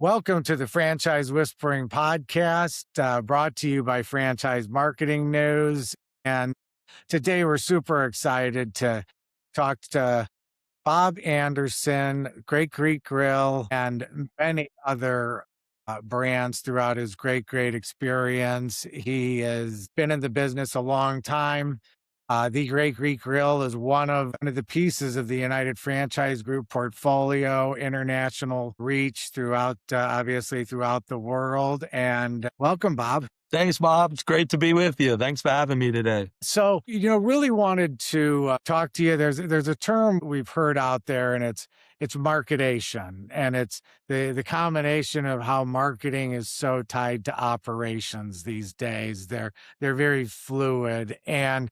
Welcome to the Franchise Whispering Podcast, brought to you by Franchise Marketing News. And today we're super excited to talk to Bob Andersen, Great Greek Grill, and many other brands throughout his great experience. He has been in the business a long time. The Great Greek Grill is one of the pieces of the United Franchise Group portfolio, international reach throughout, obviously throughout the world. And welcome, Bob. Thanks, Bob. It's great to be with you. Thanks for having me today. So, really wanted to talk to you. There's a term we've heard out there, and it's marketation, and it's the combination of how marketing is so tied to operations these days. They're very fluid, and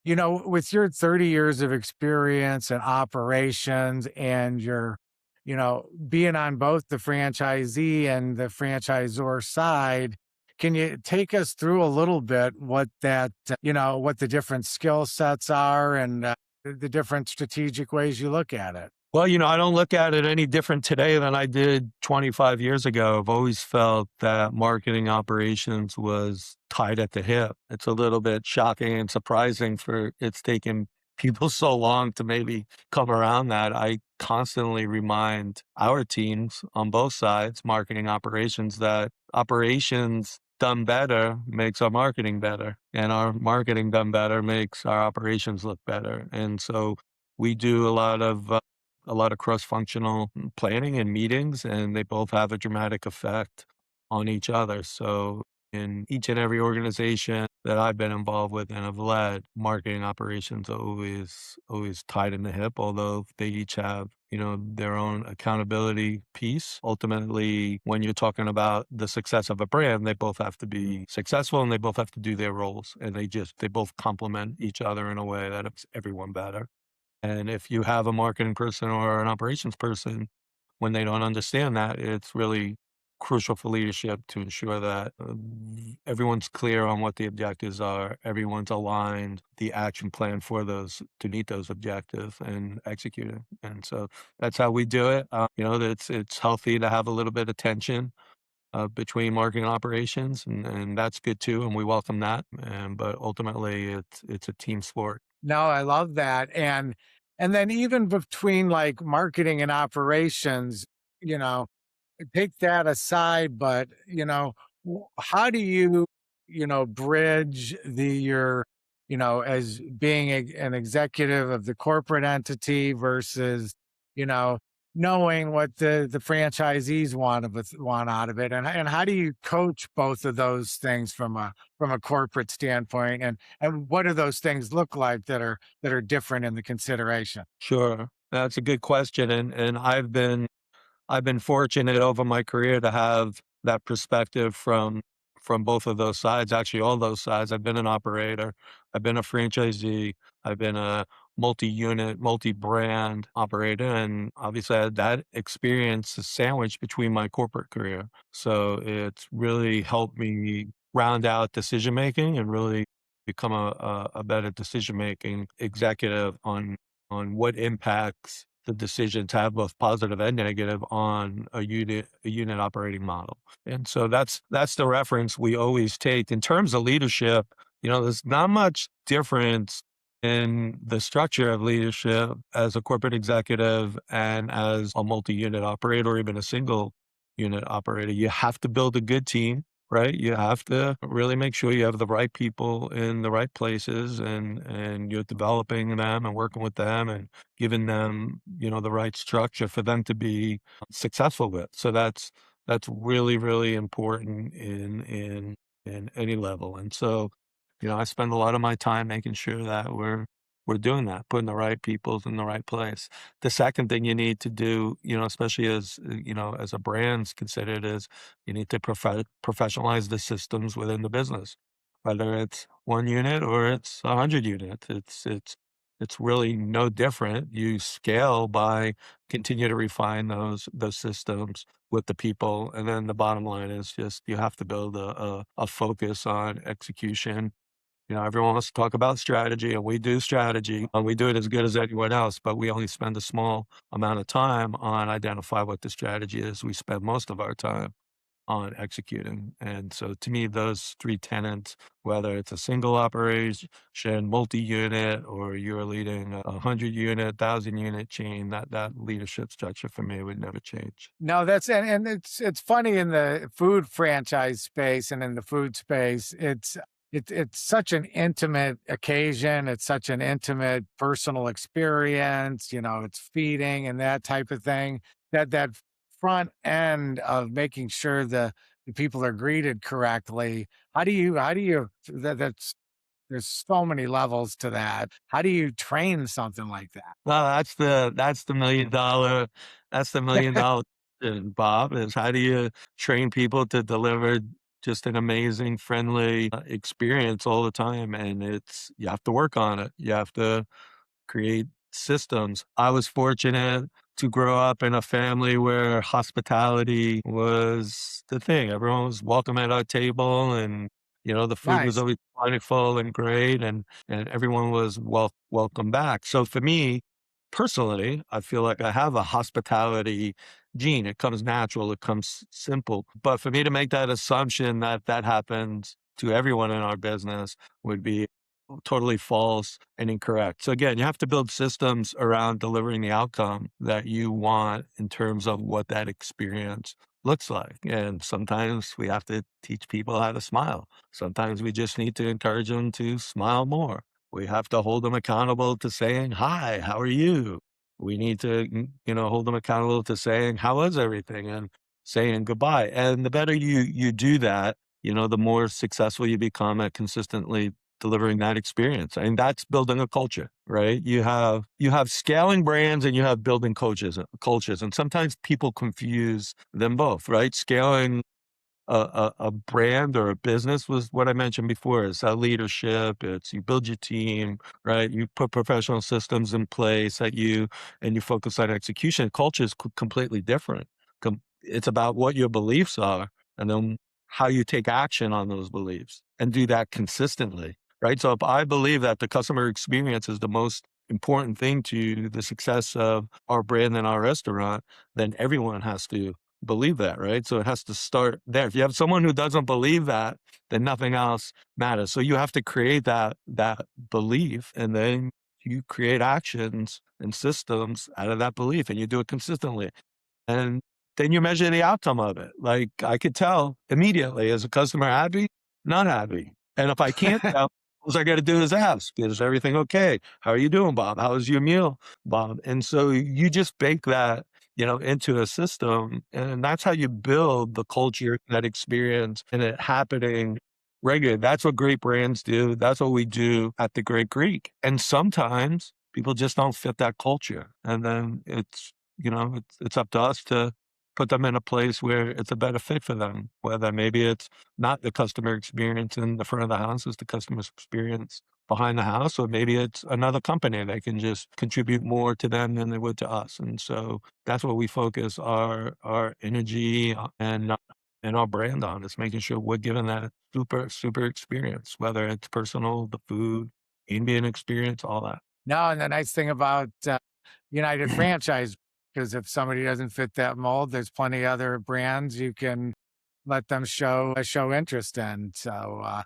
with your 30 years of experience in operations and your, being on both the franchisee and the franchisor side, can you take us through a little bit what what the different skill sets are and the different strategic ways you look at it? Well, I don't look at it any different today than I did 25 years ago. I've always felt that marketing operations was tied at the hip. It's a little bit shocking and surprising for it's taken people so long to maybe come around that. I constantly remind our teams on both sides, marketing operations, that operations done better makes our marketing better, and our marketing done better makes our operations look better. And so we do a lot of cross-functional planning and meetings, and they both have a dramatic effect on each other. So in each and every organization that I've been involved with and have led, marketing operations are always tied in the hip, although they each have, their own accountability piece. Ultimately, when you're talking about the success of a brand, they both have to be successful and they both have to do their roles, and they both complement each other in a way that makes everyone better. And if you have a marketing person or an operations person, when they don't understand that, it's really crucial for leadership to ensure that everyone's clear on what the objectives are, everyone's aligned, the action plan for those to meet those objectives and executing. And so that's how we do it. It's healthy to have a little bit of tension between marketing and operations, and that's good too, and we welcome that. But ultimately, it's a team sport. No, I love that. And then even between like marketing and operations, you know, take that aside, but how do you, bridge as being an executive of the corporate entity versus, you know, knowing what the franchisees want out of it, and how do you coach both of those things from a corporate standpoint, and what do those things look like that are different in the consideration? Sure, that's a good question, and I've been fortunate over my career to have that perspective from both of those sides, actually all those sides. I've been an operator, I've been a franchisee, I've been a multi-unit, multi-brand operator, and obviously I had that experience sandwiched between my corporate career. So it's really helped me round out decision making and really become a better decision making executive on what impacts the decision to have both positive and negative on a unit operating model. And so that's the reference we always take. In terms of leadership, there's not much difference in the structure of leadership as a corporate executive and as a multi-unit operator or even a single unit operator. You have to build a good team, right? You have to really make sure you have the right people in the right places, and you're developing them and working with them and giving them, the right structure for them to be successful with. So that's really important in any level. And so, I spend a lot of my time making sure that we're doing that, putting the right peoples in the right place. The second thing you need to do, especially as a brand's considered, is you need to professionalize the systems within the business, whether it's one unit or it's 100 units. It's really no different. You scale by continue to refine those systems with the people, and then the bottom line is just you have to build a focus on execution. Everyone wants to talk about strategy, and we do strategy, and we do it as good as anyone else, but we only spend a small amount of time on identify what the strategy is. We spend most of our time on executing. And so to me, those three tenets, whether it's a single operation, multi-unit, or you're leading a 100-unit, 1,000-unit chain, that leadership structure for me would never change. No, that's and it's funny in the food franchise space and in the food space, it's such an intimate occasion. It's such an intimate personal experience. It's feeding and that type of thing. That front end of making sure the people are greeted correctly. How do you that's there's so many levels to that. How do you train something like that? Well, that's the $1,000,000 question, Bob, is how do you train people to deliver just an amazing, friendly experience all the time? And you have to work on it. You have to create systems. I was fortunate to grow up in a family where hospitality was the thing. Everyone was welcome at our table, and the food was Nice. always plentiful and great, and everyone was welcome back. So for me personally, I feel like I have a hospitality gene. It comes natural, it comes simple. But for me to make that assumption that that happens to everyone in our business would be totally false and incorrect. So again, you have to build systems around delivering the outcome that you want in terms of what that experience looks like. And sometimes we have to teach people how to smile. Sometimes we just need to encourage them to smile more. We have to hold them accountable to saying, "Hi, how are you?" We need to, hold them accountable to saying, "How was everything?" and saying goodbye. And the better you do that, the more successful you become at consistently delivering that experience. And that's building a culture, right? You have scaling brands and you have building cultures. And sometimes people confuse them both, right? Scaling a brand or a business was what I mentioned before. It's leadership. It's you build your team, right? You put professional systems in place and you focus on execution. Culture is completely different. It's about what your beliefs are and then how you take action on those beliefs and do that consistently, right? So if I believe that the customer experience is the most important thing to the success of our brand and our restaurant, then everyone has to believe that, right? So it has to start there. If you have someone who doesn't believe that, then nothing else matters. So you have to create that belief, and then you create actions and systems out of that belief, and you do it consistently. And then you measure the outcome of it. Like I could tell immediately, is a customer happy? Not happy. And if I can't tell, all I got to do is ask, is everything okay? How are you doing, Bob? How was your meal, Bob? And so you just bake that, into a system. And that's how you build the culture, that experience, and it happening regularly. That's what great brands do. That's what we do at the Great Greek. And sometimes people just don't fit that culture. And then it's up to us to put them in a place where it's a better fit for them, whether maybe it's not the customer experience in the front of the house, it's the customer experience behind the house, or maybe it's another company that can just contribute more to them than they would to us. And so that's what we focus our energy and our brand on, is making sure we're giving that super, super experience, whether it's personal, the food, ambient experience, all that. No, and the nice thing about United Franchise, because if somebody doesn't fit that mold, there's plenty of other brands you can let them show interest in. So,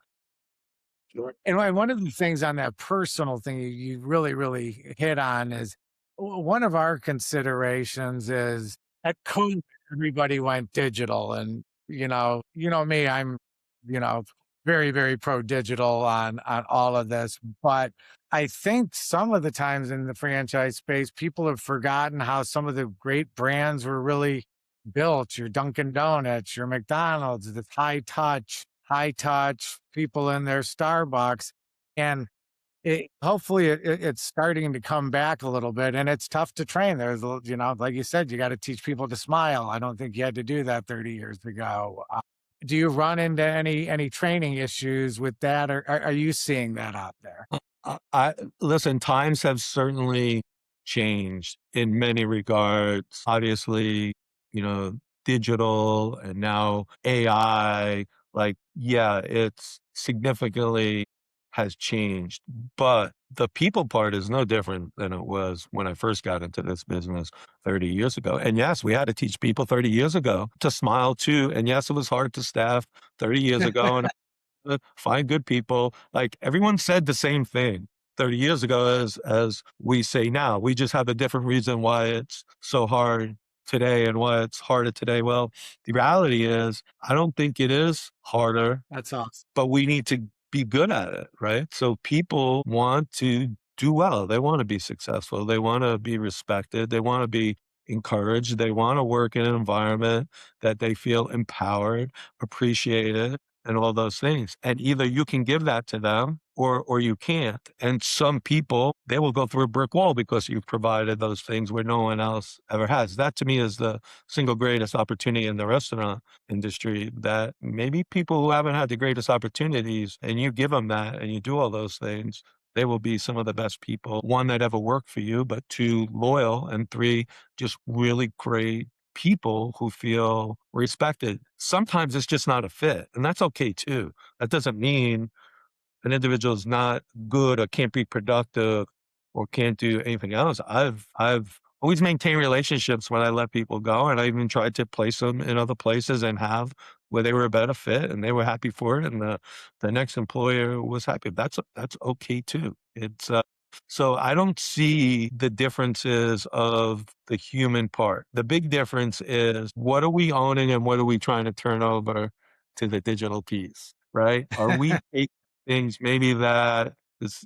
sure. And one of the things on that personal thing you really, really hit on is one of our considerations is at COVID, everybody went digital. And, me, I'm, you know, very, very pro digital on all of this. But I think some of the times in the franchise space, people have forgotten how some of the great brands were really built. Your Dunkin' Donuts, your McDonald's, the high touch people in their Starbucks. And hopefully it's starting to come back a little bit, and it's tough to train. Like you said, you got to teach people to smile. I don't think you had to do that 30 years ago. Do you run into any training issues with that, or are you seeing that out there? I listen, times have certainly changed in many regards. Obviously, you know, digital and now AI, like, yeah, it's significantly has changed, but the people part is no different than it was when I first got into this business 30 years ago. And yes, we had to teach people 30 years ago to smile too. And yes, it was hard to staff 30 years ago. And find good people. Like everyone said the same thing 30 years ago as we say now. We just have a different reason why it's so hard today and why it's harder today. Well, the reality is I don't think it is harder, That's awesome. but we need to be good at it, right? So people want to do well. They want to be successful. They want to be respected. They want to be encouraged. They want to work in an environment that they feel empowered, appreciated, and all those things. And either you can give that to them or you can't. And some people, they will go through a brick wall because you've provided those things where no one else ever has. That to me is the single greatest opportunity in the restaurant industry, that maybe people who haven't had the greatest opportunities and you give them that and you do all those things, they will be some of the best people. One, that ever worked for you, but two, loyal, and three, just really great people who feel respected. Sometimes it's just not a fit, and that's okay too. That doesn't mean an individual is not good or can't be productive or can't do anything else. I've always maintained relationships when I let people go, and I even tried to place them in other places and have where they were a better fit and they were happy for it, and the next employer was happy. That's okay too. It's so I don't see the differences of the human part. The big difference is what are we owning and what are we trying to turn over to the digital piece, right? Are we things maybe that is,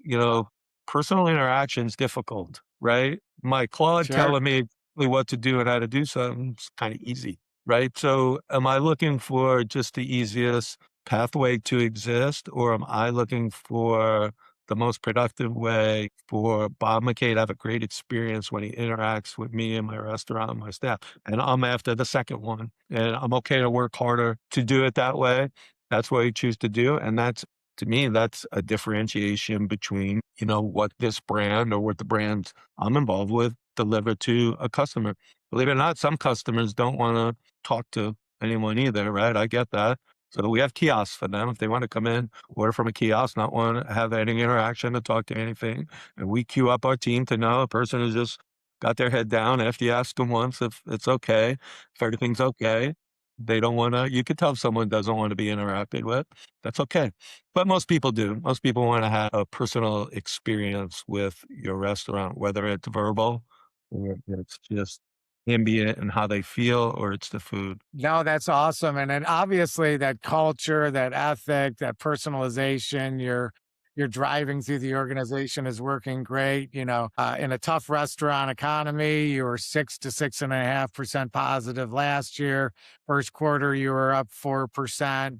personal interaction is difficult, right? My Claude Sure. telling me exactly what to do and how to do something is kind of easy, right? So am I looking for just the easiest pathway to exist, or am I looking for the most productive way for Bob McKay to have a great experience when he interacts with me and my restaurant and my staff? And I'm after the second one, and I'm okay to work harder to do it that way. That's what I choose to do. And that's, to me, that's a differentiation between, what this brand or what the brands I'm involved with deliver to a customer. Believe it or not, some customers don't want to talk to anyone either, right? I get that. So we have kiosks for them. If they want to come in, order from a kiosk, not want to have any interaction or talk to anything. And we queue up our team to know a person has just got their head down after you ask them once if it's okay, if everything's okay. They don't want to, you could tell if someone doesn't want to be interacted with. That's okay. But most people do. Most people want to have a personal experience with your restaurant, whether it's verbal or it's just ambient and how they feel, or it's the food. No, that's awesome. And then obviously that culture, that ethic, that personalization, you're driving through the organization is working great. In a tough restaurant economy, you were 6 to 6.5% positive last year. First quarter, you were up 4%.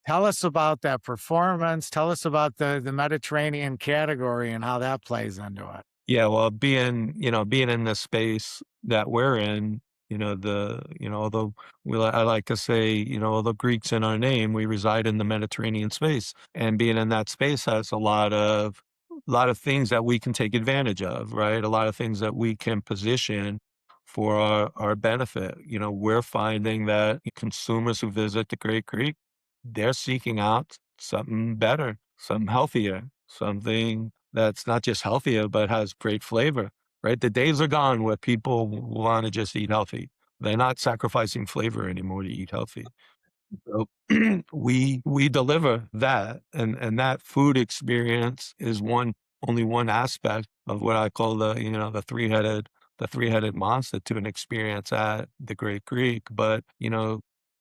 Tell us about that performance. Tell us about the Mediterranean category and how that plays into it. Yeah, well, being in the space that we're in, although I like to say, although Greeks in our name, we reside in the Mediterranean space, and being in that space has a lot of things that we can take advantage of, right? A lot of things that we can position for our benefit. We're finding that consumers who visit the Great Greek, they're seeking out something better, something healthier, something that's not just healthier, but has great flavor, right? The days are gone where people want to just eat healthy. They're not sacrificing flavor anymore to eat healthy. So we deliver that, and that food experience is only one aspect of what I call the three-headed monster to an experience at the Great Greek. But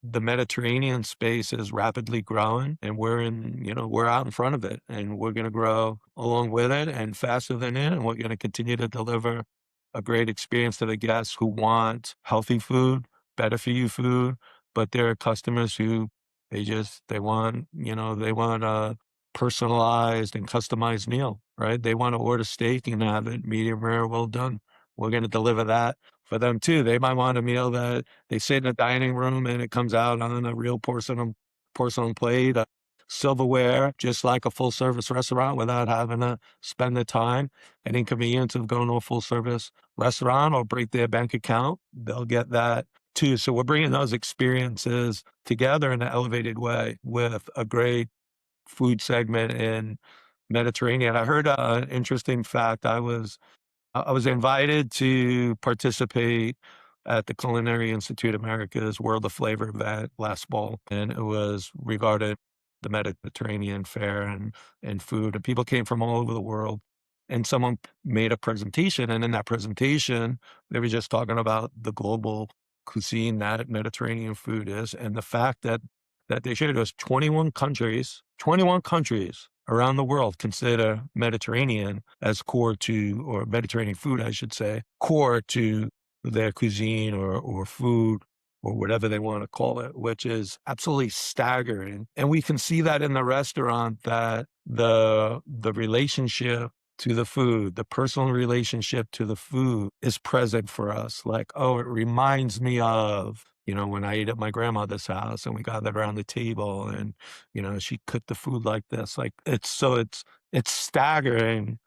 the Mediterranean space is rapidly growing, and we're out in front of it, and we're going to grow along with it and faster than it, and we're going to continue to deliver a great experience to the guests who want healthy food, better for you food. But there are customers who they want a personalized and customized meal, right? They want to order steak and have it medium rare, well done. We're going to deliver that for them too. They might want a meal that they sit in the dining room and it comes out on a real porcelain plate, silverware, just like a full service restaurant, without having to spend the time and inconvenience of going to a full service restaurant or break their bank account. They'll get that too. So we're bringing those experiences together in an elevated way with a great food segment in Mediterranean. I heard an interesting fact. I was invited to participate at the Culinary Institute America's World of Flavor event last fall, and it was regarding the Mediterranean fare and food. And people came from all over the world. And someone made a presentation, and in that presentation, they were just talking about the global cuisine that Mediterranean food is, and the fact that they shared was 21 countries around the world consider Mediterranean as core to, or Mediterranean food, I should say, core to their cuisine or food or whatever they want to call it, which is absolutely staggering. And we can see that in the restaurant, that the relationship to the food, the personal relationship to the food is present for us. Like, oh, it reminds me of, when I ate at my grandmother's house and we gathered around the table and, she cooked the food like this. Like it's staggering,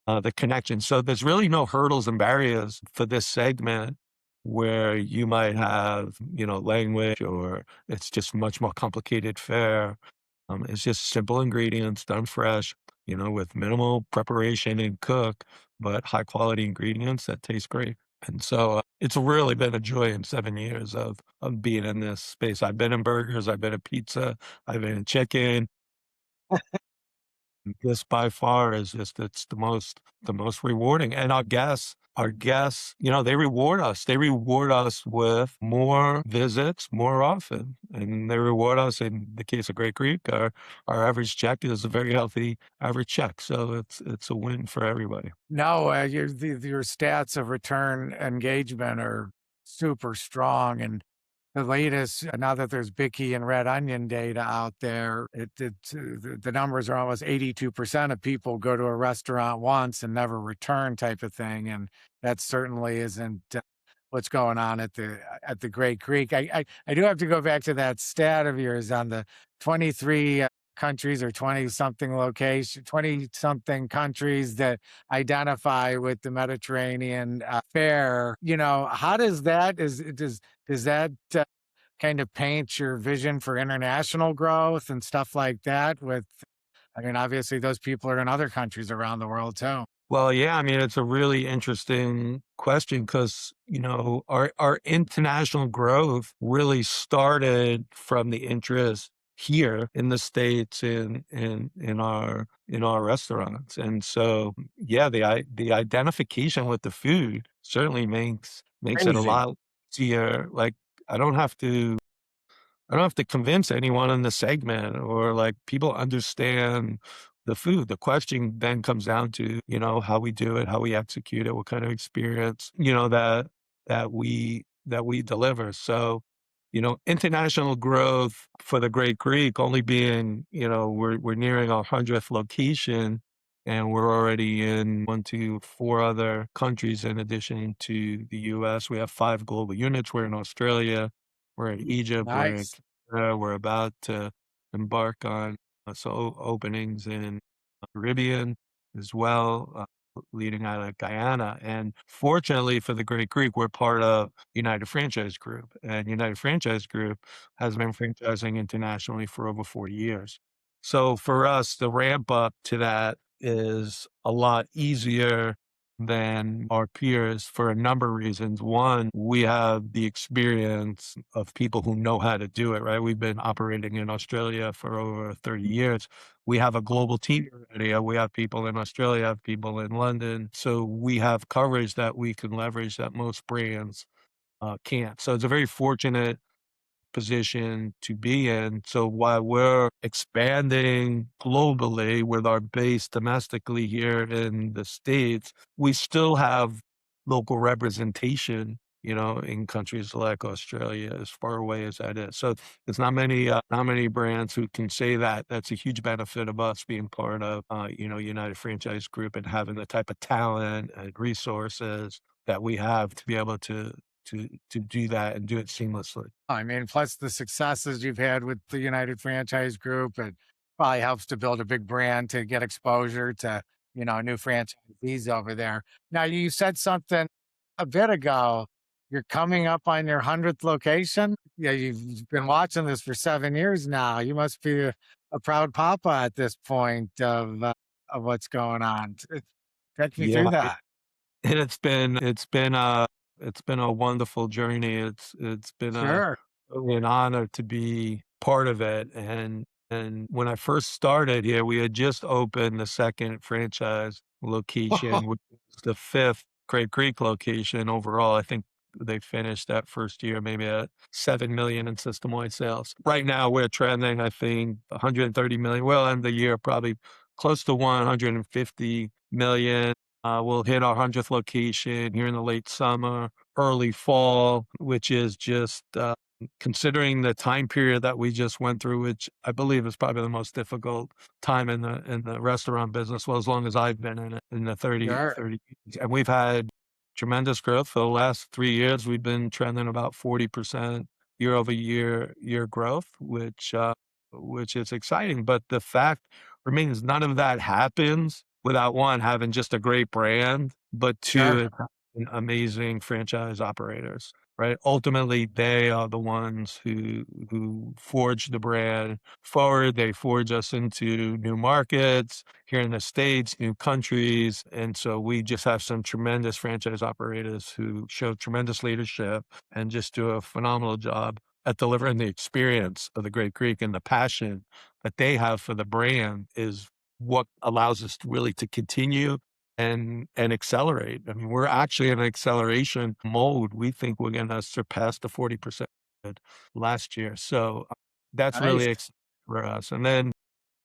the connection. So there's really no hurdles and barriers for this segment where you might have, language, or it's just much more complicated fare. It's just simple ingredients done fresh, with minimal preparation and cook, but high quality ingredients that taste great. And so it's really been a joy in 7 years of being in this space. I've been in burgers, I've been in pizza, I've been in chicken. This by far is just, it's the most rewarding. And our guests, they reward us. They reward us with more visits more often. And they reward us, in the case of Great Creek, our average check is a very healthy average check. So it's a win for everybody. No, your stats of return engagement are super strong, and the latest, now that there's Bicky and Red Onion data out there, the numbers are almost 82% of people go to a restaurant once and never return, type of thing, and that certainly isn't what's going on at the Great Creek. I do have to go back to that stat of yours on the 23 countries, or 20 something countries that identify with the Mediterranean fare. How does that kind of paint your vision for international growth and stuff like that? I mean, obviously those people are in other countries around the world too. Well, yeah, I mean, it's a really interesting question because, our international growth really started from the interest here in the States, in our restaurants. And so, yeah, the identification with the food certainly makes it a Crazy. lot easier. Like, I don't have to I don't have to convince anyone in the segment, or like, people understand the food. The question then comes down to, how we do it, how we execute it, what kind of experience, that we deliver. So, international growth for the Great Creek only being, we're nearing our 100th location, and we're already in 1, 2, 4 other countries in addition to the US. We have 5 global units. We're in Australia, we're in Egypt, we're in Nice. Canada, we're about to embark on openings in Caribbean as well, leading out of Guyana. And fortunately for the Great Creek, we're part of United Franchise Group, and United Franchise Group has been franchising internationally for over 40 years. So for us, the ramp up to that is a lot easier than our peers for a number of reasons. One, we have the experience of people who know how to do it, right? We've been operating in Australia for over 30 years. We have a global team already. We have people in Australia, have people in London. So we have coverage that we can leverage that most brands can't. So it's a very fortunate position to be in. So while we're expanding globally with our base domestically here in the States, we still have local representation, in countries like Australia, as far away as that is. So there's not many brands who can say that. That's a huge benefit of us being part of, United Franchise Group, and having the type of talent and resources that we have to be able to do that and do it seamlessly. I mean, plus the successes you've had with the United Franchise Group, it probably helps to build a big brand to get exposure to, new franchisees over there. Now, you said something a bit ago. You're coming up on your 100th location. Yeah, you've been watching this for 7 years now. You must be a proud papa at this point of what's going on. Take me through Yeah, that. and it's been a wonderful journey. It's been a Sure. really an honor to be part of it, and when I first started here, we had just opened the 2nd franchise location, which was the 5th Crave Creek location overall. I think they finished that first year maybe at 7,000,000 in system-wide sales. Right now, we're trending, I think, 130,000,000. We'll end the year probably close to 150,000,000. We'll hit our 100th location here in the late summer, early fall, which is just, considering the time period that we just went through, which I believe is probably the most difficult time in the restaurant business, well, as long as I've been in it, in the Sure. 30 years. And we've had tremendous growth for the last 3 years. We've been trending about 40% year-over-year growth, which is exciting. But the fact remains none of that happens without, 1, having just a great brand, but 2, Sure. it's having amazing franchise operators, right? Ultimately, they are the ones who forge the brand forward. They forge us into new markets here in the States, new countries, and so we just have some tremendous franchise operators who show tremendous leadership and just do a phenomenal job at delivering the experience of the Great Creek, and the passion that they have for the brand is what allows us to really to continue and accelerate. I mean, we're actually in an acceleration mode. We think we're gonna surpass the 40% last year. So, that's really Nice. exciting for us. And then,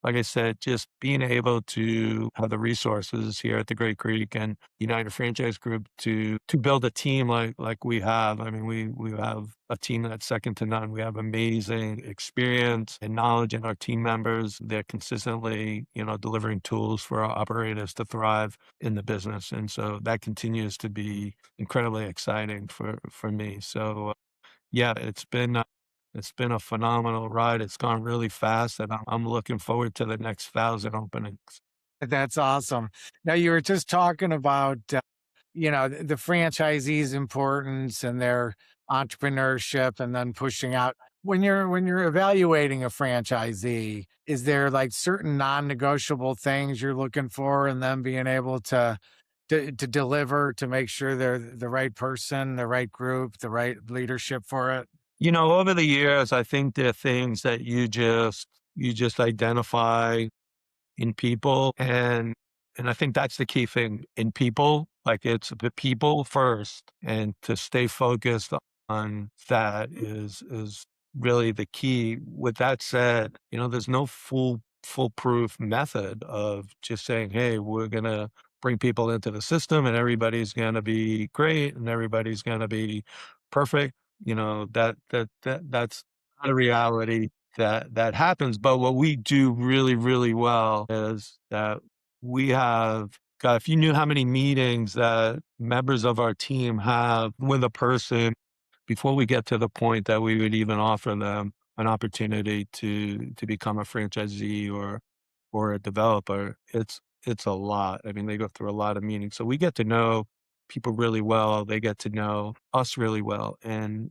like I said, just being able to have the resources here at the Great Creek and United Franchise Group to build a team like we have. I mean, we have a team that's second to none. We have amazing experience and knowledge in our team members. They're consistently, delivering tools for our operators to thrive in the business, and so that continues to be incredibly exciting for me. So, yeah, it's been a phenomenal ride. It's gone really fast, and I'm looking forward to the next 1,000 openings. That's awesome. Now you were just talking about the franchisees' importance and their entrepreneurship and then pushing out. When you're evaluating a franchisee, is there like certain non-negotiable things you're looking for and them being able to deliver to make sure they're the right person, the right group, the right leadership for it? Over the years, I think there are things that you just identify in people, and I think that's the key thing in people. Like, it's the people first, and to stay focused on that is really the key. With that said, there's no foolproof method of just saying, "Hey, we're gonna bring people into the system, and everybody's gonna be great, and everybody's gonna be perfect." That's not a reality that happens. But what we do really, really well is that we have God, if you knew how many meetings that members of our team have with a person before we get to the point that we would even offer them an opportunity to become a franchisee or a developer, it's a lot. I mean, they go through a lot of meetings. So we get to know people really well. They get to know us really well. And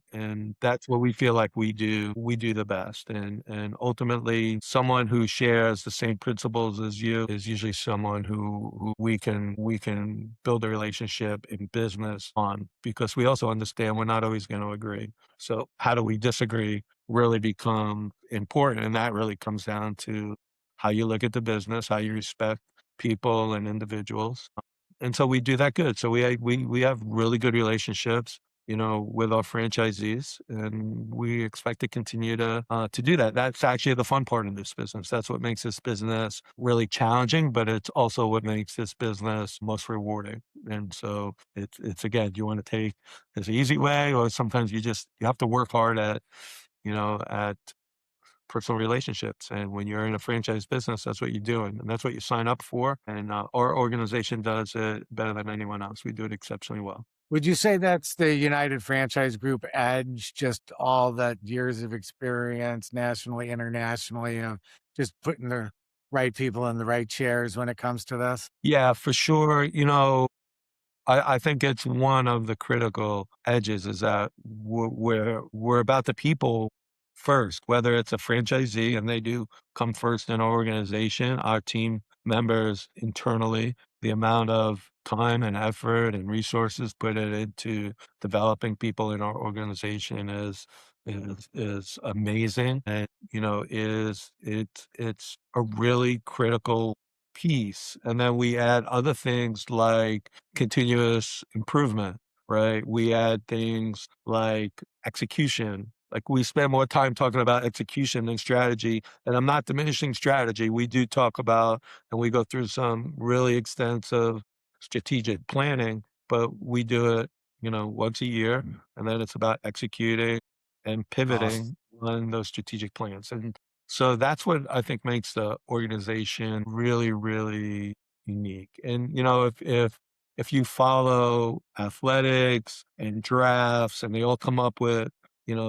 that's what we feel like we do the best. And ultimately, someone who shares the same principles as you is usually someone who we can build a relationship in business on, because we also understand we're not always going to agree. So how do we disagree really become important? And that really comes down to how you look at the business, how you respect people and individuals. And so we do that good. So we have really good relationships, with our franchisees, and we expect to continue to do that. That's actually the fun part of this business. That's what makes this business really challenging, but it's also what makes this business most rewarding. And so it's again, you want to take this easy way, or sometimes you have to work hard at personal relationships. And when you're in a franchise business, that's what you're doing, and that's what you sign up for. And our organization does it better than anyone else. We do it exceptionally well. Would you say that's the United Franchise Group edge, just all that years of experience nationally, internationally, of just putting the right people in the right chairs when it comes to this? Yeah, for sure. I think it's one of the critical edges is that we're about the people first, whether it's a franchisee and they do come first in our organization, our team members internally, the amount of time and effort and resources put it into developing people in our organization is amazing. And, it's a really critical piece. And then we add other things like continuous improvement, right? We add things like execution. Like we spend more time talking about execution than strategy. And I'm not diminishing strategy. We do talk about, and we go through some really extensive strategic planning, but we do it, once a year. And then it's about executing and Awesome. pivoting on those strategic plans. And so that's what I think makes the organization really, really unique. And, if you follow athletics and drafts and they all come up with,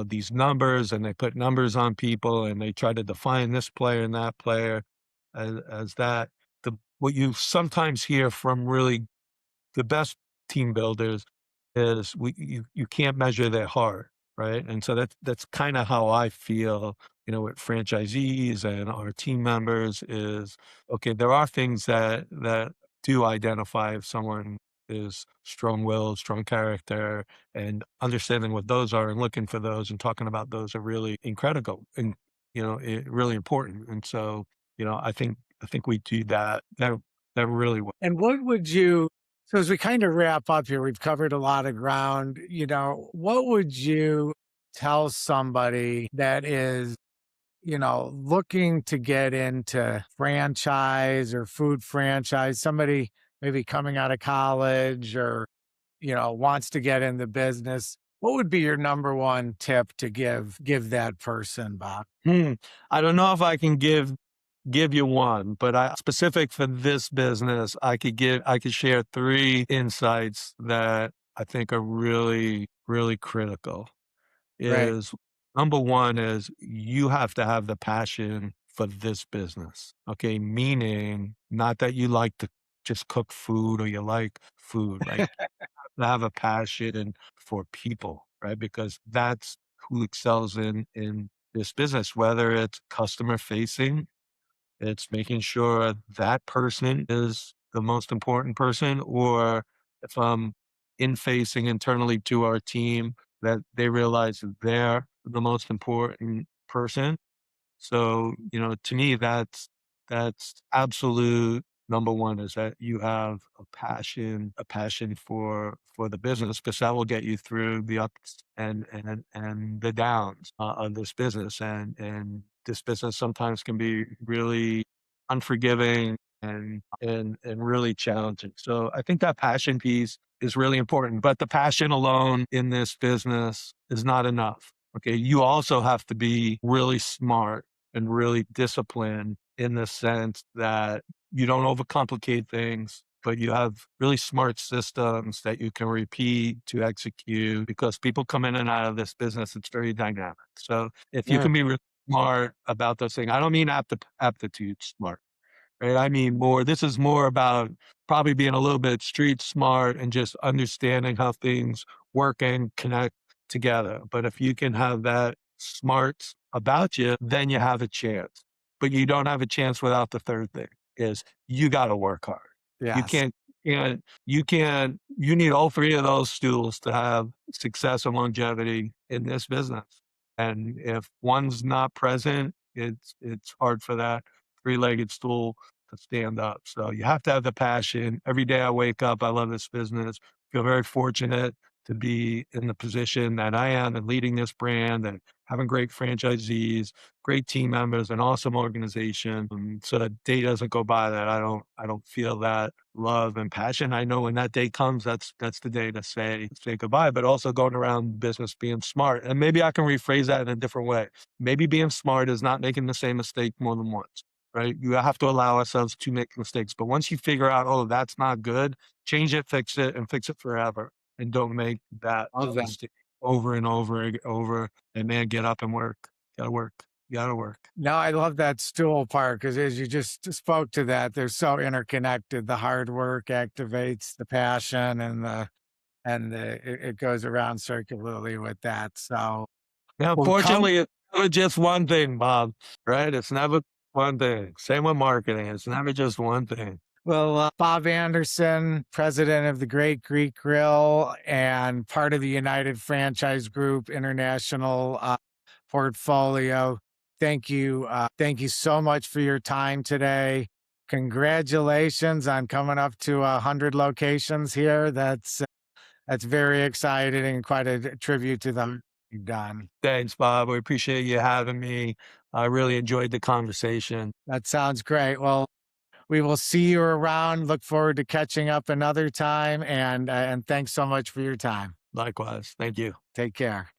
these numbers and they put numbers on people and they try to define this player and that player as that, what you sometimes hear from really the best team builders is you can't measure their heart, right? And so that's kind of how I feel, with franchisees and our team members is okay, there are things that do identify if someone is strong-willed, strong character, and understanding what those are and looking for those and talking about those are really incredible and really important. And so, I think we do that really well. And what would you, so as we kind of wrap up here, we've covered a lot of ground, what would you tell somebody that is, looking to get into franchise or food franchise, somebody maybe coming out of college or, wants to get in the business? What would be your number one tip to give that person, Bob? Hmm. I don't know if I can give you one, but specific for this business, I could share 3 insights that I think are really, really critical. Right. Is number 1 is you have to have the passion for this business, okay? Meaning not that you like to just cook food or you like food, like to have a passion for people, right? Because that's who excels in this business, whether it's customer facing, it's making sure that person is the most important person, or if I'm in facing internally to our team, that they realize that they're the most important person. So, to me, that's absolute number 1 is that you have a passion for the business because that will get you through the ups and the downs of this business. And this business sometimes can be really unforgiving and really challenging. So I think that passion piece is really important. But the passion alone in this business is not enough. Okay, you also have to be really smart and really disciplined in the sense that you don't overcomplicate things, but you have really smart systems that you can repeat to execute because people come in and out of this business. It's very dynamic. So if you Yeah. can be really smart about those things, I don't mean aptitude smart, right? I mean this is more about probably being a little bit street smart and just understanding how things work and connect together. But if you can have that smarts about you, then you have a chance. But you don't have a chance without the third thing is you got to work hard. You Yes. you need all 3 of those stools to have success and longevity in this business. And if one's not present, it's hard for that 3-legged stool to stand up. So you have to have the passion. Every day I wake up, I love this business. Feel very fortunate to be in the position that I am and leading this brand and having great franchisees, great team members, an awesome organization. So that day doesn't go by that I don't feel that love and passion. I know when that day comes, that's the day to say goodbye, but also going around business being smart. And maybe I can rephrase that in a different way. Maybe being smart is not making the same mistake more than once. Right? You have to allow ourselves to make mistakes. But once you figure out, oh, that's not good, change it, and fix it forever. And don't make that Love that. mistake over and over. And man, get up and work. Gotta work. You gotta work. No, I love that stool part because as you just spoke to that, they're so interconnected. The hard work activates the passion and it goes around circularly with that. So Now, well come fortunately, never just one thing, Bob, right? It's never one thing. Same with marketing. It's never just one thing. Well, Bob Andersen, president of the Great Greek Grill and part of the United Franchise Group International portfolio. Thank you so much for your time today. Congratulations on coming up to 100 locations here. That's very exciting and quite a tribute to them you've done. Thanks, Bob. We appreciate you having me. I really enjoyed the conversation. That sounds great. Well, we will see you around. Look forward to catching up another time, and thanks so much for your time. Likewise. Thank you. Take care.